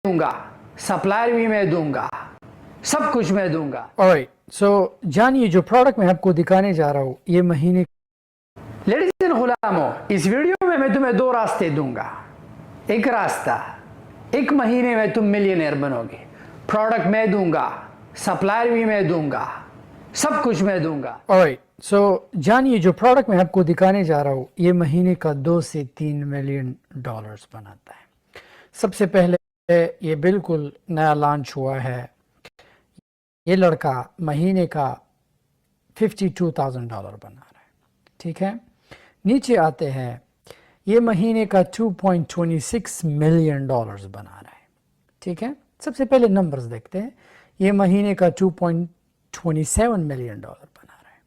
दूंगा, सप्लायर भी मैं दूंगा, सब कुछ मैं दूंगा। ऑलराइट, सो जान, ये जो प्रोडक्ट मैं आपको दिखाने जा रहा हूँ ये महीने, लेडीज एंड गुलामों, इस वीडियो में मैं तुम्हें दो रास्ते दूंगा। एक रास्ता, एक महीने में तुम मिलियनेयर बनोगे, प्रोडक्ट मैं दूंगा, सप्लायर भी मैं दूंगा, सब कुछ मैं दूंगा। ऑलराइट, सो जान, ये जो प्रोडक्ट मैं आपको दिखाने जा रहा हूँ ये महीने का 2 से 3 मिलियन डॉलर्स बनाता है। सबसे पहले ये बिल्कुल नया लॉन्च हुआ है। ये लड़का महीने का $52,000 बना रहा है, ठीक है। नीचे आते हैं, ये महीने का $2.26 मिलियन बना रहा है, ठीक है। सबसे पहले नंबर्स देखते हैं। ये महीने का $2.27 मिलियन बना रहा है,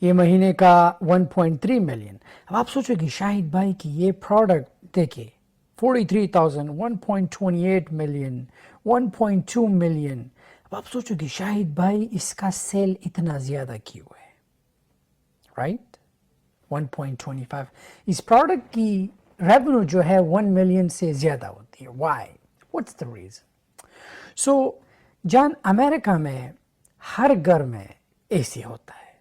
ये महीने का 1.3 मिलियन। अब आप सोचो कि शाहिद भाई की ये प्रोडक्ट देखिए 43,000, 1.28 मिलियन, 1.2 मिलियन। अब आप सोचो कि शाहिद भाई इसका सेल इतना ज़्यादा क्यों है, राइट? 1.25। इस प्रोडक्ट की रेवेन्यू जो है 1 मिलियन से ज़्यादा होती है। Why? What's the reason? So जान, अमेरिका में हर घर में एसी होता है।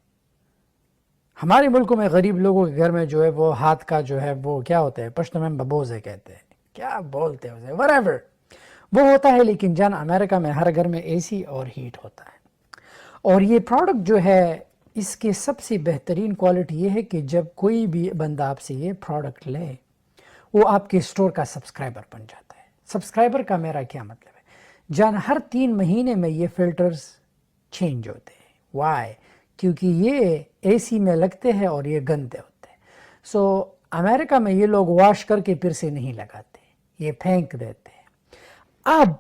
हमारे मुल्क में गरीब लोगों के घर में जो है वो हाथ का जो है वो क्या होता है, पश्तो में बबोज़े कहते हैं, क्या बोलते हैं उसे, व्हाटएवर वो होता है। लेकिन जान, अमेरिका में हर घर में एसी और हीट होता है। और ये प्रोडक्ट जो है इसके सबसे बेहतरीन क्वालिटी ये है कि जब कोई भी बंदा आपसे ये प्रोडक्ट ले वो आपके स्टोर का सब्सक्राइबर बन जाता है। सब्सक्राइबर का मेरा क्या मतलब है जान, हर 3 महीने में ये फिल्टर्स चेंज होते हैं। वाई? क्योंकि ये एसी में लगते हैं और ये गंदे होते हैं। सो अमेरिका में ये लोग वॉश करके फिर से नहीं लगाते, ये फेंक देते हैं। अब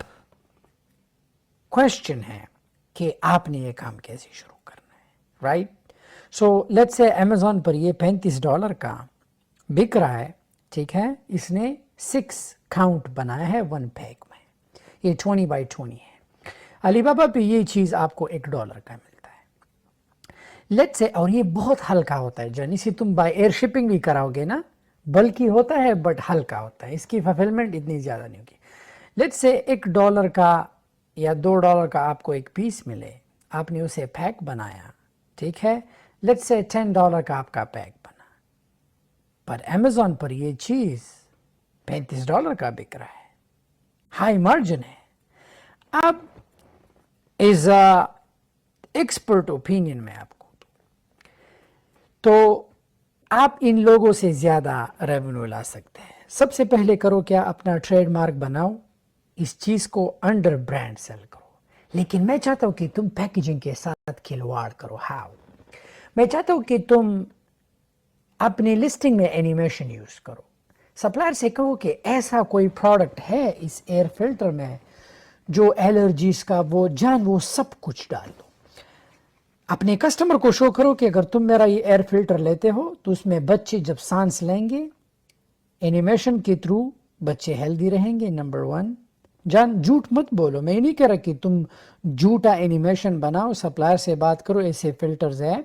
क्वेश्चन है कि आपने ये काम कैसे शुरू करना है, right? So let's say Amazon पर ये $35 का बिक रहा है, ठीक है। इसने 6 काउंट बनाया है 1 पैक में, ये 20 बाई 20 है। अलीबाबा पे ये चीज़ आपको $1 का मिलता है, लेट्स से। और ये बहुत हल्का होता है जान, इसे तुम बाय एयर शिपिंग भी कराओगे ना, बल्कि होता है बट हल्का होता है, इसकी फुलफिलमेंट इतनी ज़्यादा नहीं होगी। लेट्स से $1 का या $2 का आपको एक पीस मिले, आपने उसे पैक बनाया, ठीक है। लेट्स से $10 का आपका पैक बना, पर अमेज़ॉन पर ये चीज़ $35 का बिक रहा है, हाई मार्जिन है। अब एज अ एक्सपर्ट ओपिनियन में आपको तो आप इन लोगों से ज़्यादा रेवेन्यू ला सकते हैं। सबसे पहले करो क्या, अपना ट्रेडमार्क बनाओ, इस चीज़ को अंडर ब्रांड सेल करो। लेकिन मैं चाहता हूँ कि तुम पैकेजिंग के साथ खिलवाड़ करो। हाउ? मैं चाहता हूँ कि तुम अपनी लिस्टिंग में एनिमेशन यूज़ करो। सप्लायर से कहो कि ऐसा कोई प्रोडक्ट है इस एयर फिल्टर में जो एलर्जीज का वो सब कुछ डाल दो। अपने कस्टमर को शो करो कि अगर तुम मेरा ये एयर फिल्टर लेते हो तो उसमें बच्चे जब सांस लेंगे, एनिमेशन के थ्रू बच्चे हेल्दी रहेंगे। नंबर 1 जान, झूठ मत बोलो। मैं नहीं कह रहा कि तुम झूठा एनिमेशन बनाओ, सप्लायर से बात करो। ऐसे फिल्टर्स हैं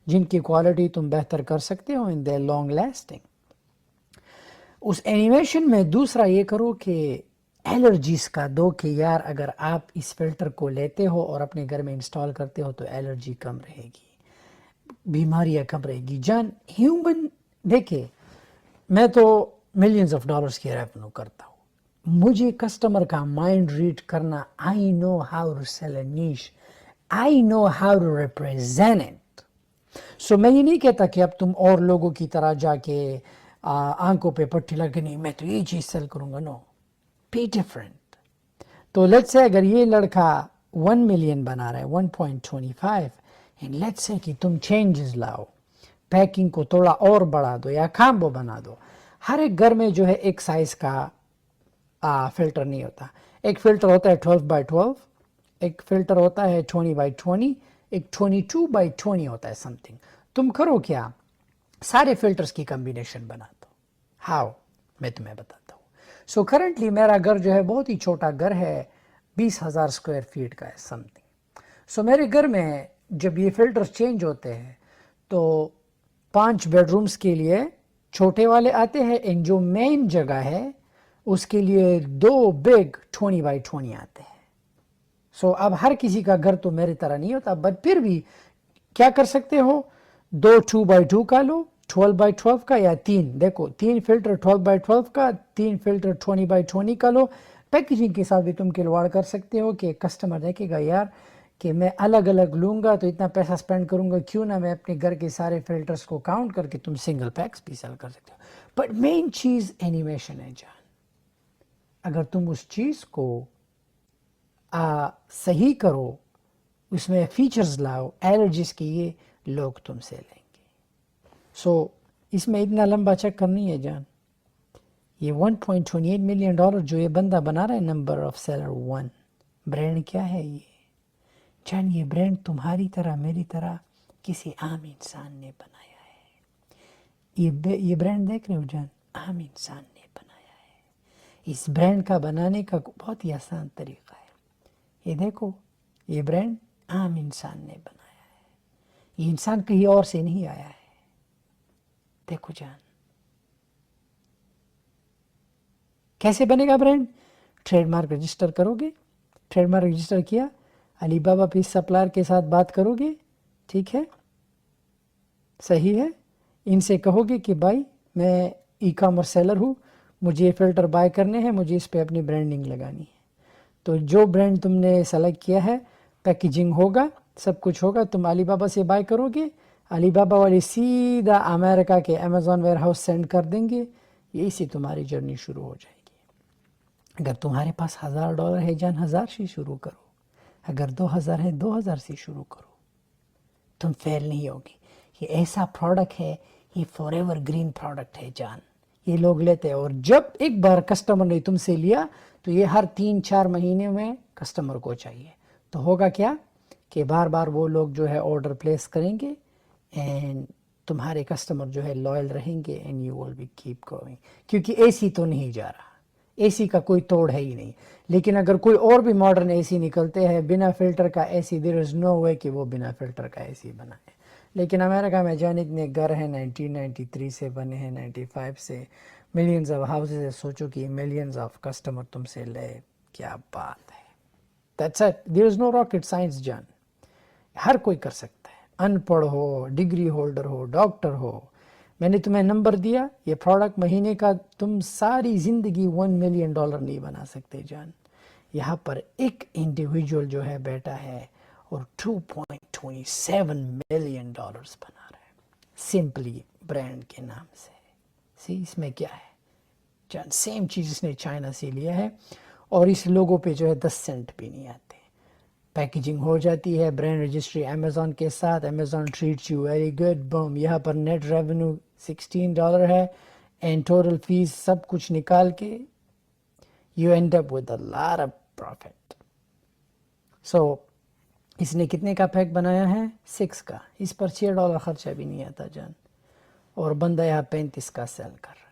जिनकी क्वालिटी तुम बेहतर कर सकते हो इन देयर लॉन्ग लास्टिंग। उस एनिमेशन में दूसरा ये करो कि एलर्जीज का दो कि यार अगर आप इस फिल्टर को लेते हो और अपने घर में इंस्टॉल करते हो तो एलर्जी कम रहेगी, बीमारियां कम रहेगी। जान, ह्यूमन देखिए, मैं तो मिलियंस ऑफ डॉलर्स की रेवेन्यू करता हूँ, मुझे कस्टमर का माइंड रीड करना, I know how to sell a niche, I know how to represent it. So मैं ये नहीं कहता कि अब तुम और लोगों की तरह जाके आंखों पे पट्टी लगे, नहीं मैं तो ये चीज़ सेल करूँगा। No, be different. तो लेट्स से अगर ये लड़का 1 मिलियन बना रहा है, 1.25, एंड लेट्स से कि तुम चेंजेस लाओ, पैकिंग को थोड़ा और बढ़ा दो या कॉम्बो बना दो। हर एक घर में जो है एक साइज़ का फिल्टर नहीं होता। एक फिल्टर होता है 12 बाई 12, एक फिल्टर होता है 20 बाई 20, एक 22 बाई 20 होता है समथिंग। तुम करो क्या, सारे फिल्टर्स की कम्बिनेशन बना दो। हाउ? मैं तुम्हें बताता हूँ। सो करंटली मेरा घर जो है बहुत ही छोटा घर है, 20,000 स्क्वायर फीट का है समथिंग। सो मेरे घर में जब ये फिल्टर्स चेंज होते हैं तो 5 बेडरूम्स के लिए छोटे वाले आते हैं, इन जो मेन जगह है उसके लिए 2 बिग 20 बाई 20 आते हैं। सो अब हर किसी का घर तो मेरी तरह नहीं होता, बट फिर भी क्या कर सकते हो, 2 2 बाई 2 का लो, 12 बाई 12 का, या 3, देखो 3 फिल्टर 12 बाई 12 का, 3 फिल्टर 20 बाई 20 का लो। पैकेजिंग के साथ भी तुम खिलवाड़ कर सकते हो कि कस्टमर देखेगा यार कि मैं अलग अलग लूँगा तो इतना पैसा स्पेंड करूँगा, क्यों ना मैं अपने घर के सारे फिल्टर्स को काउंट करके तुम सिंगल पैक्स भी सेल कर सकते हो। बट मेन चीज़ एनिमेशन है जान। अगर तुम उस चीज़ को सही करो, उसमें फीचर्स लाओ, एलर्जीज के, ये लोग तुमसे लेंगे। सो इसमें इतना लंबा चक्कर नहीं है जान। ये 1.28 मिलियन डॉलर जो ये बंदा बना रहा है, नंबर ऑफ सेलर 1, ब्रांड क्या है ये जान? ये ब्रांड तुम्हारी तरह मेरी तरह किसी आम इंसान ने बनाया है। ये ब्रांड देख रहे हो जान, आम इंसान ने बनाया है। इस ब्रांड का बनाने का बहुत ही आसान तरीका है। ये देखो, ये ब्रांड आम इंसान ने बनाया है। ये इंसान कहीं और से नहीं आया है। देखो जान, कैसे बनेगा ब्रांड? ट्रेडमार्क रजिस्टर करोगे, ट्रेडमार्क रजिस्टर किया, अलीबाबा पीस सप्लायर के साथ बात करोगे, ठीक है, सही है। इनसे कहोगे कि भाई मैं ई कॉमर्स सेलर हूँ, मुझे ये फ़िल्टर बाय करने हैं, मुझे इस पे अपनी ब्रांडिंग लगानी है। तो जो ब्रांड तुमने सेलेक्ट किया है, पैकेजिंग होगा, सब कुछ होगा, तुम अलीबाबा से बाय करोगे, अलीबाबा वाले सीधा अमेरिका के अमेज़ॉन वेयर हाउस सेंड कर देंगे, यही से तुम्हारी जर्नी शुरू हो जाएगी। अगर तुम्हारे पास $1000 है जान, 1000 से शुरू करो। अगर 2000 है, 2000 से शुरू करो, तुम फेल नहीं होगी। ये ऐसा प्रोडक्ट है, ये फॉरएवर ग्रीन प्रोडक्ट है जान। ये लोग लेते हैं, और जब एक बार कस्टमर ने तुमसे लिया तो ये हर 3-4 महीने में कस्टमर को चाहिए। तो होगा क्या कि बार बार वो लोग जो है ऑर्डर प्लेस करेंगे, एंड तुम्हारे कस्टमर जो है लॉयल रहेंगे, and you will be keep going. क्योंकि एसी तो नहीं जा रहा, एसी का कोई तोड़ है ही नहीं। लेकिन अगर कोई और भी मॉडर्न एसी निकलते हैं बिना फिल्टर का एसी, देयर इज़ नो वे कि वो बिना फिल्टर का एसी बनाए। लेकिन अमेरिका में जान इतने घर हैं, 1993 से बने हैं, 95 से, मिलियंस ऑफ हाउसेज है। सोचो कि मिलियंस ऑफ कस्टमर तुमसे ले, क्या बात है। That's it, there is no rocket science जान। हर कोई कर सकता है, अनपढ़ हो, डिग्री होल्डर हो, डॉक्टर हो। मैंने तुम्हें नंबर दिया, ये प्रोडक्ट महीने का तुम सारी ज़िंदगी $1 मिलियन नहीं बना सकते जान। यहाँ पर एक इंडिविजुअल जो है बैठा है और $2.27 मिलियन बना रहा है, सिंपली ब्रांड के नाम से। सी इसमें क्या है जान, सेम चीज़ इसने चाइना से लिया है, और इस लोगों पे जो है 10 सेंट भी नहीं आते। पैकेजिंग हो जाती है, ब्रांड रजिस्ट्री अमेज़ॉन के साथ, Amazon treats you very good, बम। यहाँ पर नेट रेवेन्यू $16 है, एंड टोटल फीस सब कुछ निकाल के you end up with a lot of profit. So इसने कितने का पैक बनाया है? 6 का। इस पर $6 खर्चा भी नहीं आता जान, और बंदा यहाँ 35 का सेल कर रहा है।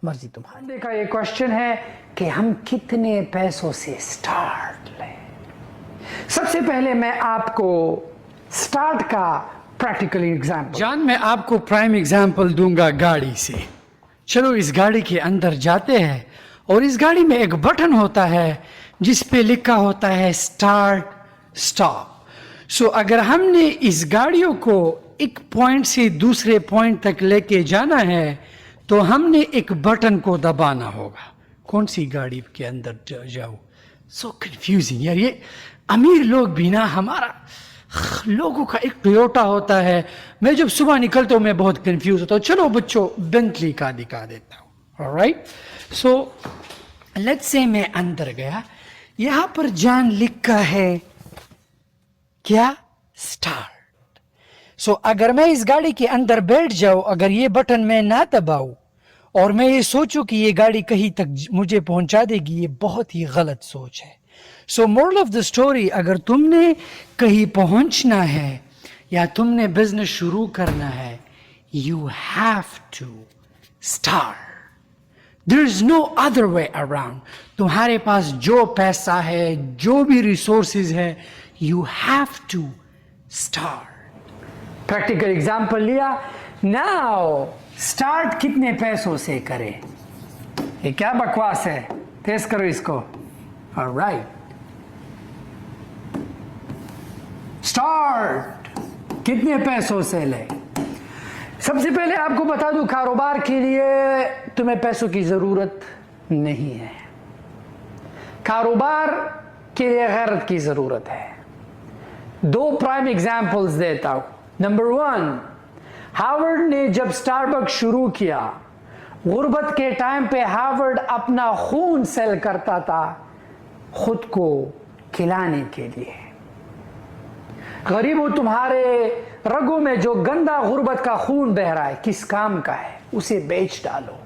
मर्जी तुम्हारी। देखा, ये क्वेश्चन है कि हम कितने पैसों से स्टार्ट लें। सबसे पहले मैं आपको स्टार्ट का प्रैक्टिकल एग्जाम्पल जान, मैं आपको प्राइम एग्जाम्पल दूंगा गाड़ी से। चलो इस गाड़ी के अंदर जाते हैं, और इस गाड़ी में एक बटन होता है जिस पे लिखा होता है स्टार्ट स्टॉप। सो अगर हमने इस गाड़ियों को एक पॉइंट से दूसरे पॉइंट तक लेके जाना है तो हमने एक बटन को दबाना होगा। कौन सी गाड़ी के अंदर जाऊँ? सो कंफ्यूजिंग यार। ये अमीर लोग भी ना, हमारा लोगों का एक टोयोटा होता है, मैं जब सुबह निकलता हूँ मैं बहुत कंफ्यूज होता हूँ। चलो बच्चों, बेंटली का दिखा देता हूँ। ऑलराइट, सो लेट्स से मैं अंदर गया, यहाँ पर जान लिखा है क्या? स्टार्ट। सो अगर मैं इस गाड़ी के अंदर बैठ जाऊं, अगर ये बटन मैं ना दबाऊं और मैं ये सोचूं कि ये गाड़ी कहीं तक मुझे पहुंचा देगी, ये बहुत ही गलत सोच है। सो मोरल ऑफ द स्टोरी, अगर तुमने कहीं पहुंचना है या तुमने बिजनेस शुरू करना है, you have to start. There is no other way around. तुम्हारे पास जो पैसा है, जो भी रिसोर्सेज है, you have to start. Practical example लिया। नाउ स्टार्ट कितने पैसों से करें? ये क्या बकवास है, टेस्ट करो इसको। Alright, start. कितने पैसों से ले? सबसे पहले आपको बता दूं, कारोबार के लिए तुम्हें पैसों की जरूरत नहीं है, कारोबार के लिए गैरत की जरूरत है। दो प्राइम एग्जाम्पल्स देता हूं। नंबर 1, हार्वर्ड ने जब स्टारबक्स शुरू किया, गुर्बत के टाइम पे हार्वर्ड अपना खून सेल करता था खुद को खिलाने के लिए। गरीबों, तुम्हारे रगों में जो गंदा गुर्बत का खून बह रहा है किस काम का है? उसे बेच डालो,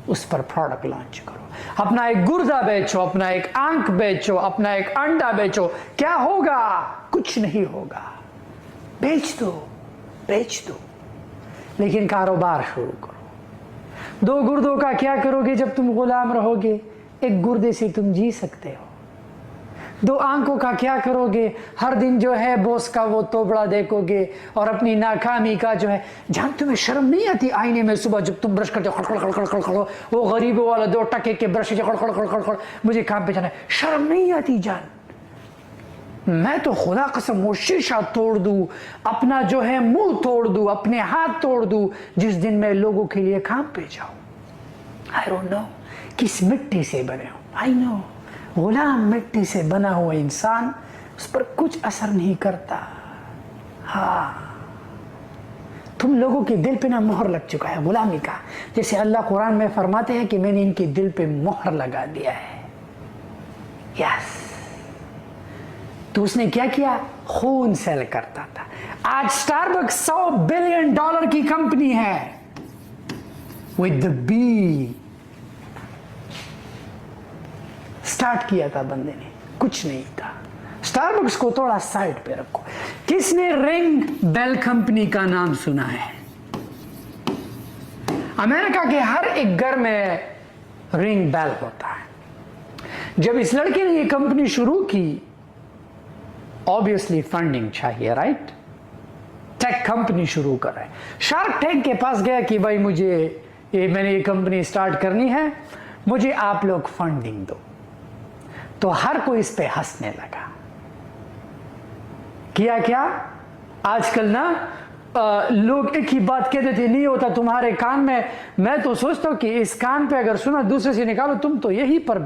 उस पर प्रोडक्ट लॉन्च करो। अपना एक गुर्दा बेचो, अपना एक आंख बेचो, अपना एक अंडा बेचो। क्या होगा? कुछ नहीं होगा। बेच दो, बेच दो, लेकिन कारोबार शुरू करो। 2 गुर्दों का क्या करोगे जब तुम गुलाम रहोगे? एक गुर्दे से तुम जी सकते हो। 2 आंखों का क्या करोगे? हर दिन जो है बॉस का वो तोबड़ा देखोगे और अपनी नाकामी का जो है, जान तुम्हें शर्म नहीं आती आईने में सुबह जब तुम ब्रश करते हो खड़ वो गरीबों वाला 2 टके के ब्रश से खड़ मुझे काम पे जाना है, शर्म नहीं आती जान? मैं तो खुदा कसम वो शीशा तोड़ दूं, अपना जो है मुंह तोड़ दूं, अपने हाथ तोड़ दूं जिस दिन मैं लोगों के लिए काम पे जाऊं। आई डोंट नो किस मिट्टी से बने हो, आई नो गुलाम मिट्टी से बना हुआ इंसान, उस पर कुछ असर नहीं करता। हाँ, तुम लोगों के दिल पे ना मोहर लग चुका है गुलामी का, जैसे अल्लाह कुरान में फरमाते हैं कि मैंने इनके दिल पे मोहर लगा दिया है। यस, तो उसने क्या किया? खून सेल करता था। आज स्टारबक्स $100 बिलियन की कंपनी है विद द बी। स्टार्ट किया था बंदे ने, कुछ नहीं था। स्टारबक्स को थोड़ा साइड पे रखो। किसने रिंग बेल कंपनी का नाम सुना है? अमेरिका के हर एक घर में रिंग बेल होता है। जब इस लड़के ने ये कंपनी शुरू की, ऑब्वियसली फंडिंग चाहिए, राइट? टेक कंपनी शुरू कर रहे हैं। शार्क टैंक के पास गया कि भाई मैंने ये कंपनी स्टार्ट करनी है, मुझे आप लोग फंडिंग दो। तो हर कोई इस पे हंसने लगा। किया क्या? आजकल ना लोग एक ही बात कहते थे, नहीं होता तुम्हारे कान में। मैं तो सोचता हूं कि इस कान पे अगर सुना दूसरे से निकालो, तुम तो यहीं पर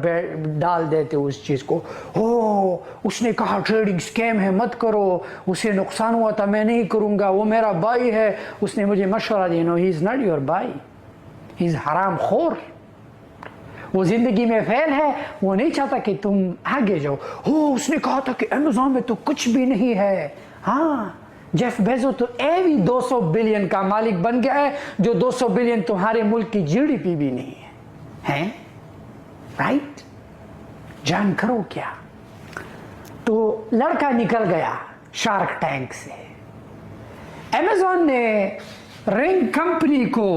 डाल देते हो उस चीज को। हो, उसने कहा ट्रेडिंग स्कैम है, मत करो, उसे नुकसान हुआ था, मैं नहीं करूंगा, वो मेरा भाई है, उसने मुझे मशवरा दिया। No, he is not your भाई, ही इज हराम खोर। वो जिंदगी में फेल है, वो नहीं चाहता कि तुम आगे जाओ। हो, उसने कहा था कि अमेज़न में तो कुछ भी नहीं है। हाँ, जेफ बेजो तो एवी 200 बिलियन का मालिक बन गया है, जो 200 बिलियन तुम्हारे मुल्क की जीडीपी भी नहीं है, हैं? राइट? जान करो क्या? तो लड़का निकल गया शार्क टैंक से। अमेज़न ने रिंग कंपनी को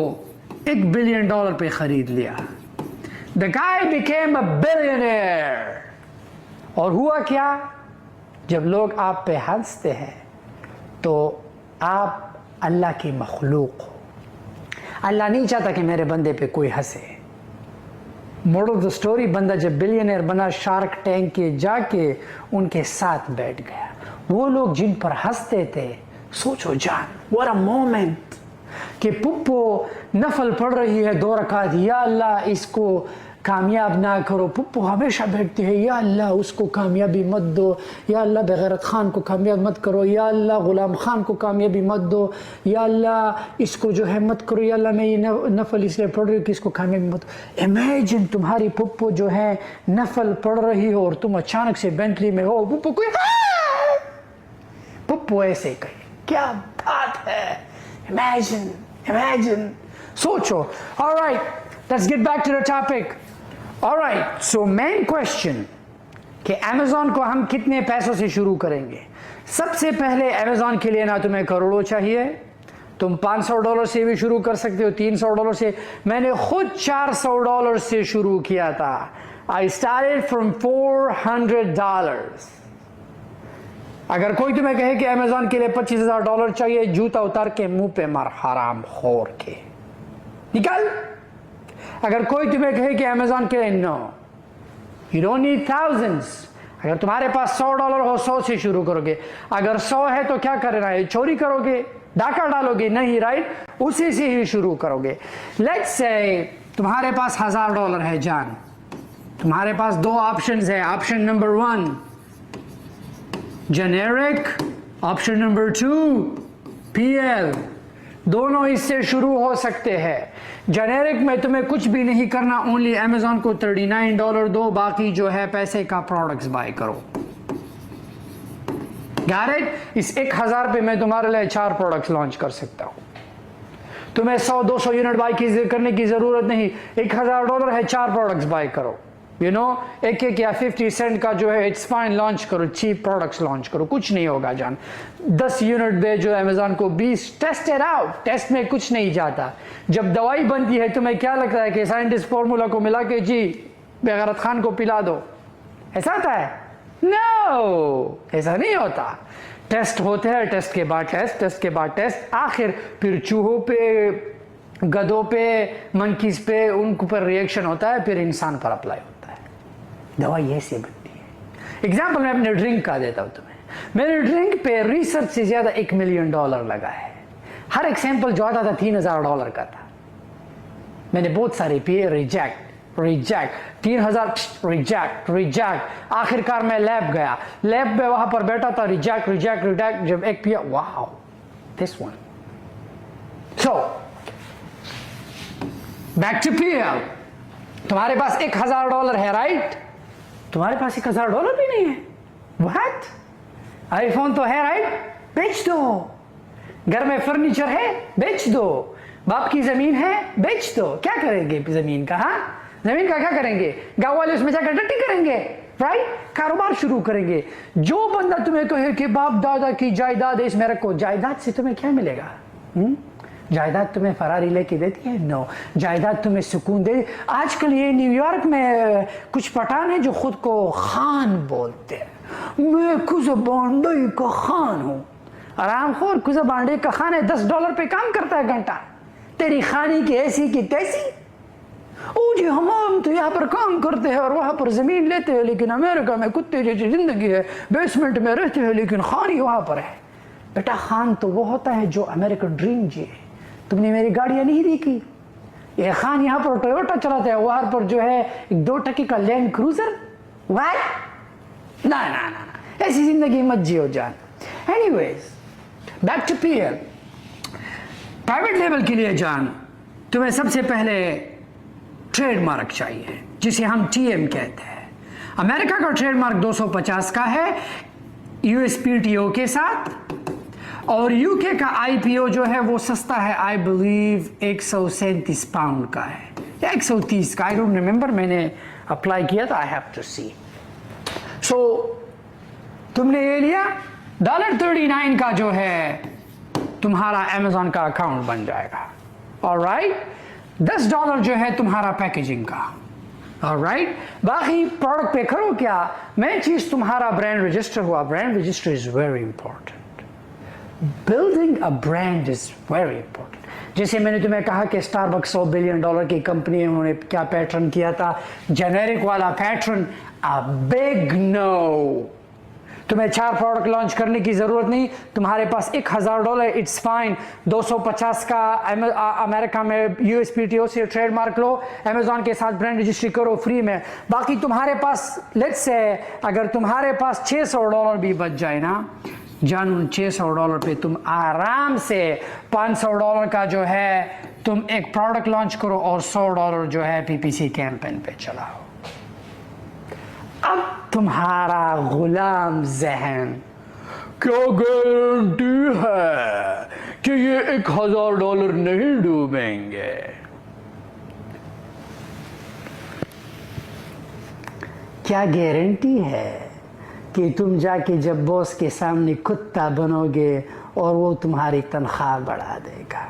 $1 बिलियन पे खरीद लिया। The guy became a billionaire। और हुआ क्या? जब लोग आप पे हंसते हैं तो आप अल्लाह की मखलूक हो। अल्लाह नहीं चाहता कि मेरे बंदे पे कोई हंसे। मोड ऑफ द स्टोरी, बंदा जब बिलियनर बना, शार्क टैंक के जाके उनके साथ बैठ गया। वो लोग जिन पर हंसते थे, सोचो जान, व्हाट अ मोमेंट कि पुप्पो नफल पढ़ रही है 2 रकात, या अल्लाह इसको कामयाब ना करो। पुप्पो हमेशा बैठती है, या अल्लाह उसको कामयाबी मत दो, या अल्लाह बेगैरत खान को कामयाब मत करो, या अल्लाह गुलाम खान को कामयाबी मत दो, या अल्लाह इसको जो है मत करो, या अल्लाह मैं ये नफल इसलिए पढ़ रही हूँ कि इसको कामयाबी मत दो। इमेजिन तुम्हारी पुप्पो जो है नफल पढ़ रही हो और तुम अचानक से बेंटली में हो, पुप्पो कोई पुप्पो ऐसे कही, क्या बात है। Imagine, सोचो। All right, let's get back to the topic. All right, so main question कि Amazon को हम कितने पैसों से शुरू करेंगे? सबसे पहले Amazon के लिए ना तुम्हें करोड़ों चाहिए, तुम $500 से भी शुरू कर सकते हो, $300 से। मैंने खुद $400 से शुरू किया था। I started from $400। अगर कोई तुम्हें कहे कि अमेज़न के लिए $25,000 चाहिए, जूता उतार के मुंह पे मार, हराम खोर के निकल। अगर कोई तुम्हें कहे कि अमेजॉन के लिए no, you don't need thousands. अगर तुम्हारे पास $100 हो, 100 से शुरू करोगे। अगर 100 है तो क्या करना है, चोरी करोगे, डाका डालोगे? नहीं, राइट, उसी से ही शुरू करोगे। लेट्स से तुम्हारे पास $1000 है जान, तुम्हारे पास दो ऑप्शंस है। Option number 1 generic, option number 2 PL। दोनों इससे शुरू हो सकते हैं। जेनेरिक में तुम्हें कुछ भी नहीं करना, ओनली अमेजॉन को $39 दो, बाकी जो है पैसे का प्रोडक्ट्स बाय करो। गैरेट, इस 1000 पे मैं तुम्हारे लिए 4 प्रोडक्ट्स लॉन्च कर सकता हूं। तुम्हें 100-200 यूनिट बाय करने की जरूरत नहीं, $1000 है, 4 प्रोडक्ट्स बाय करो। यू नो, एक या 50 सेंट का जो है, इट्स फाइन, लॉन्च करो, चीप प्रोडक्ट्स लॉन्च करो, कुछ नहीं होगा जान। 10 यूनिट दे जो अमेजॉन को, 20, टेस्ट इट आउट, टेस्ट में कुछ नहीं जाता। जब दवाई बनती है तुम्हें क्या लगता है कि साइंटिस्ट फॉर्मूला को मिला के जी बेगरत खान को पिला दो, ऐसा होता है? नो, ऐसा नहीं होता। टेस्ट होते हैं, टेस्ट के बाद टेस्ट, टेस्ट के बाद टेस्ट, आखिर फिर चूहों पे, गधों पे, मंकीज पे, उनको पर रिएक्शन होता है, फिर इंसान पर अप्लाई होता है। दवाई ऐसे बनती है। एग्जाम्पल मैं अपने ड्रिंक का देता हूं तुम्हें। मेरे ड्रिंक पे रिसर्च से ज्यादा $1 मिलियन लगा है। हर एक सैंपल जो आता था $3000 का था। मैंने बहुत सारे पिए, रिजेक्ट, 3000, रिजेक्ट। आखिरकार मैं लैब गया, लैब में वहां पर बैठा था, रिजेक्ट। जब एक पिया, wow, this one. So back to PL। तुम्हारे पास $1000 है, राइट? तुम्हारे पास $1000 भी नहीं है। व्हाट? आईफोन तो है, राइट? बेच दो। घर में फर्नीचर है, बेच दो। बाप की जमीन है, बेच दो। क्या करेंगे जमीन का? हाँ, जमीन का क्या करेंगे? गांव वाले उसमें जाकर टट्टी करेंगे, राइट? कारोबार शुरू करेंगे। जो बंदा तुम्हें कहे कि बाप दादा की जायदाद है, इसमें रखो, जायदाद से तुम्हें क्या मिलेगा? जायदाद तुम्हें फरारी लेके देती है? नो। जायदाद तुम्हें सुकून दे। आजकल ये न्यूयॉर्क में कुछ पठान है जो खुद को खान बोलते हैं। मैं कुज़बांडे का खान हूँ। आरामखोर कुज़बांडे का खान है, $10 पे काम करता है घंटा। तेरी खानी की ऐसी की तैसी। ओ जी, हम तो यहाँ पर काम करते हैं और वहाँ पर जमीन लेते हैं, लेकिन अमेरिका में कुत्ते जैसी जिंदगी है, बेसमेंट में रहते हैं, लेकिन खानी वहाँ पर है। बेटा, खान तो वो होता है जो अमेरिकन ड्रीम जिए। तुमने मेरी गाड़ियां नहीं देखी? ये खान यहाँ पर टोयोटा चलाते हैं, वहां पर जो है 2 टके का लैंड क्रूजर। वाई? ना, ऐसी जिंदगी मत जियो जान। Anyways, back to PL। Private level के लिए जान, तुम्हें सबसे पहले ट्रेडमार्क चाहिए, जिसे हम TM कहते हैं। अमेरिका का ट्रेडमार्क 250 का है USPTO के साथ, और यूके का IPO जो है वो सस्ता है, आई बिलीव 137 पाउंड का है या 130 का, आई डोंट रिमेंबर, मैंने अप्लाई किया था, आई हैव टू सी। सो तुमने ये लिया, $39 का जो है तुम्हारा अमेजॉन का अकाउंट बन जाएगा। ऑलराइट, $10 जो है तुम्हारा पैकेजिंग का। ऑलराइट, बाकी प्रोडक्ट पे करो क्या? मेन चीज तुम्हारा ब्रांड रजिस्टर हुआ। Brand register is very important. Building a brand is very important. जैसे मैंने तुम्हें कहा कि स्टारबक्स $100 बिलियन की कंपनी है, उन्होंने क्या पैटर्न किया था? जेनेरिक वाला पैटर्न, अ बिग नो। तुम्हें 4 प्रोडक्ट लॉन्च करने की जरूरत नहीं, तुम्हारे पास $1000, इट्स फाइन। 250 का अमेरिका में USPTO से ट्रेडमार्क लो, अमेजॉन के साथ ब्रांड रजिस्ट्री करो फ्री में। बाकी तुम्हारे पास लेट्स से अगर तुम्हारे पास $600 भी बच जाए ना जान, उन $600 पे तुम आराम से $500 का जो है तुम एक प्रोडक्ट लॉन्च करो और $100 जो है PPC कैंपेन पे चलाओ। अब तुम्हारा गुलाम जहन, क्या गारंटी है कि ये $1000 नहीं डूबेंगे? क्या गारंटी है कि तुम जाके जब बॉस के सामने कुत्ता बनोगे और वो तुम्हारी तनख्वाह बढ़ा देगा?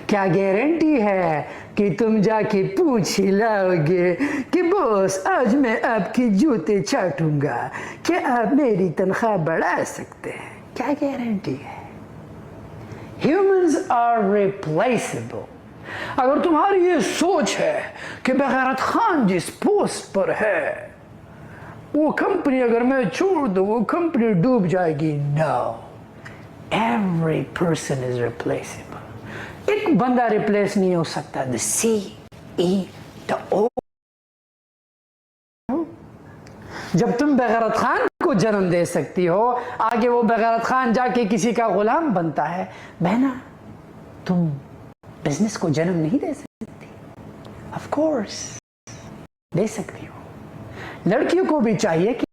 क्या गारंटी है कि तुम जाके पूछ हिलाओगे कि बॉस आज मैं आपके जूते चाटूंगा, क्या आप मेरी तनख्वाह बढ़ा सकते हैं? क्या गारंटी है? Humans are replaceable. अगर तुम्हारी ये सोच है कि बगैरत खान जिस पोस्ट पर है वो कंपनी अगर मैं छोड़ दूं वो कंपनी डूब जाएगी, no, every person is replaceable. एक बंदा रिप्लेस नहीं हो सकता, द CEO। जब तुम बगैरत खान को जन्म दे सकती हो, आगे वो बगैरत खान जाके किसी का गुलाम बनता है, बहना तुम बिजनेस को जन्म नहीं दे सकती? ऑफ कोर्स दे सकती हो। लड़कियों को भी चाहिए कि